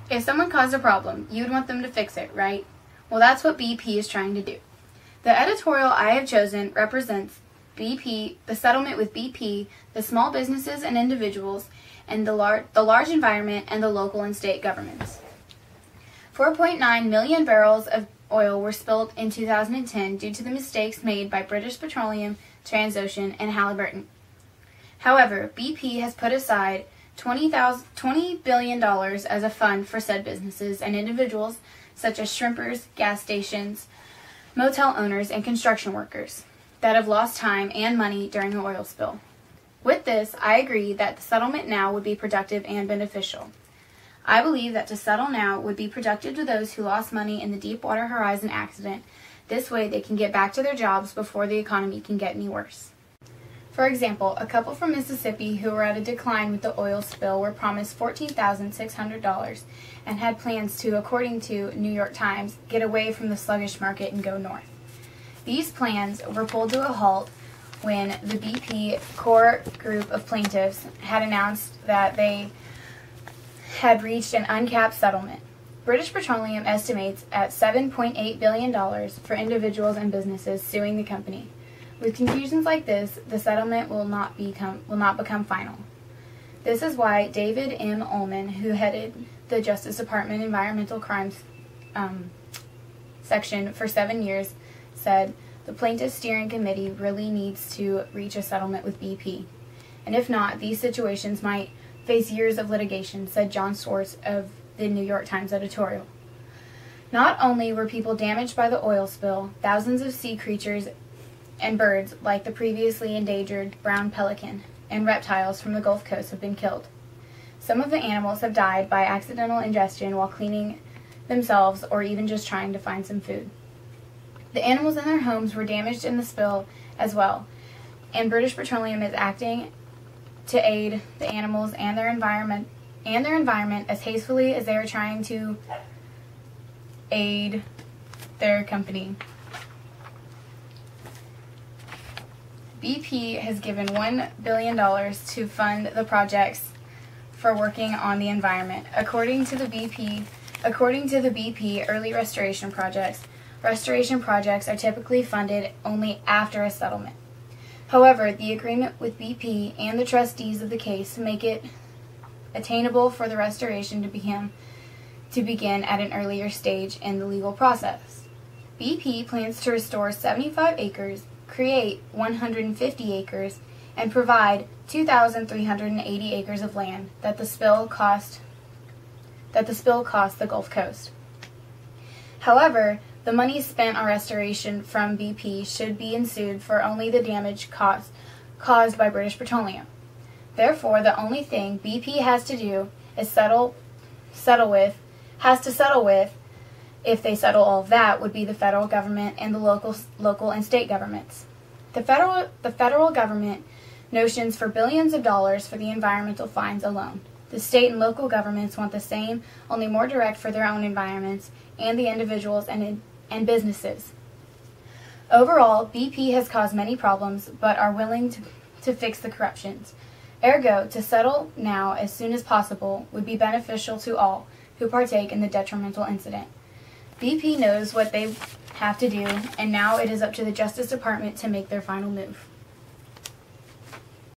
If someone caused a problem, you'd want them to fix it, right? Well, that's what BP is trying to do. The editorial I have chosen represents BP, the settlement with BP, the small businesses and individuals, and the large environment and the local and state governments. 4.9 million barrels of oil were spilled in 2010 due to the mistakes made by British Petroleum, Transocean, and Halliburton. However, BP has put aside $20 billion as a fund for said businesses and individuals such as shrimpers, gas stations, motel owners, and construction workers that have lost time and money during the oil spill. With this, I agree that the settlement now would be productive and beneficial. I believe that to settle now would be productive to those who lost money in the Deepwater Horizon accident. This way they can get back to their jobs before the economy can get any worse. For example, a couple from Mississippi who were at a decline with the oil spill were promised $14,600 and had plans to, according to New York Times, get away from the sluggish market and go north. These plans were pulled to a halt when the BP core group of plaintiffs had announced that they had reached an uncapped settlement. British Petroleum estimates at $7.8 billion for individuals and businesses suing the company. With confusions like this, the settlement will not become final. This is why David M. Ullman, who headed the Justice Department Environmental Crimes section for 7 years, said the Plaintiff Steering Committee really needs to reach a settlement with BP. And if not, these situations might face years of litigation, said John Swartz of the New York Times editorial. Not only were people damaged by the oil spill, thousands of sea creatures and birds, like the previously endangered brown pelican, and reptiles from the Gulf Coast have been killed. Some of the animals have died by accidental ingestion while cleaning themselves or even just trying to find some food. The animals in their homes were damaged in the spill as well, and British Petroleum is acting to aid the animals and their environment as hastily as they are trying to aid their company. BP has given $1 billion to fund the projects for working on the environment. According to the BP early restoration projects are typically funded only after a settlement. However, the agreement with BP and the trustees of the case make it attainable for the restoration to begin at an earlier stage in the legal process. BP plans to restore 75 acres, create 150 acres, and provide 2,380 acres of land that the spill cost the Gulf Coast. However, the money spent on restoration from BP should be ensued for only the damage caused by British Petroleum. Therefore, the only thing BP has to do is settle with, if they settle all of that, would be the federal government and the local and state governments. The federal government notions for billions of dollars for the environmental fines alone. The state and local governments want the same, only more direct for their own environments and the individuals and businesses. Overall, BP has caused many problems, but are willing to fix the corruptions. Ergo, to settle now as soon as possible would be beneficial to all who partake in the detrimental incident. BP knows what they have to do, and now it is up to the Justice Department to make their final move.